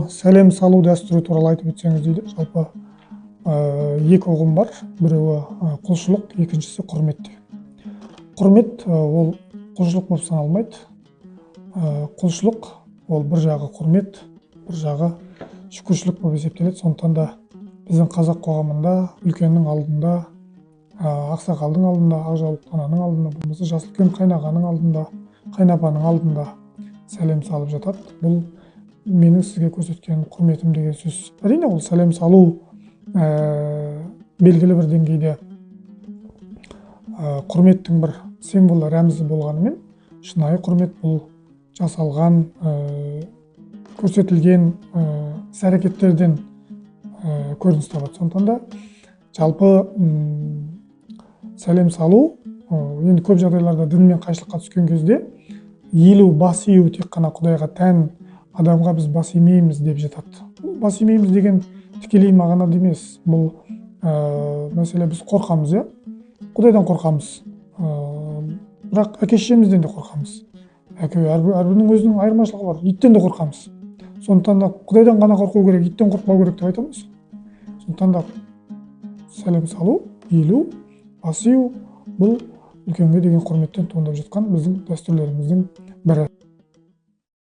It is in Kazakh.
Сәлем салу дәстүрі туралы айтып өтсеңіз дейді. Жалпы екі ұғым бар. Біреуі құлшылық, екіншісі құрмет. Құрмет ол құлшылық болып саналмайды. Құлшылық ол бір жағы құрмет, бір жағы шүкіршілік болып есептеледі. Сондықтан да біздің қазақ қоғамында үлкеннің алдында, ақсақалдың алдында, ақжаулықты ананың алдында, болмаса жасы үлкен қайнағаның алдында, қайнапаның алдында сәлем салып жатады. Бұл менің сізге көрсеткен құрметім деген сөз. Әрине ол сәлем салу белгілі бір деңгейде құрметтің бір символы, рәмізі болғанымен, шынайы құрмет бұл жасалған, көрсетілген іс-әрекеттерден көрініс табады. Сондықтан да жалпы сәлем салу енді көп жағдайларда дінмен қайшылыққа түскен кезде иілу, бас ию тек қана Құдайға тән, адамға біз бас имейміз деп жатады. Бас имейміз деген тікелей мағынада емес. Бұл мәселе біз қорқамыз, Құдайдан қорқамыз. Бірақ әке-шешемізден де қорқамыз. Әрбірінің өзінің айырмашылығы бар. Иттен де қорқамыз. Сондықтан да Құдайдан ғана қорқу керек, иттен қорқпау керек деп айтамыз. Сондықтан да сәлем салу, иілу, бас ию бұл үлкенге деген құрметтен туындап жатқан біздің дәстүрлеріміздің бірі.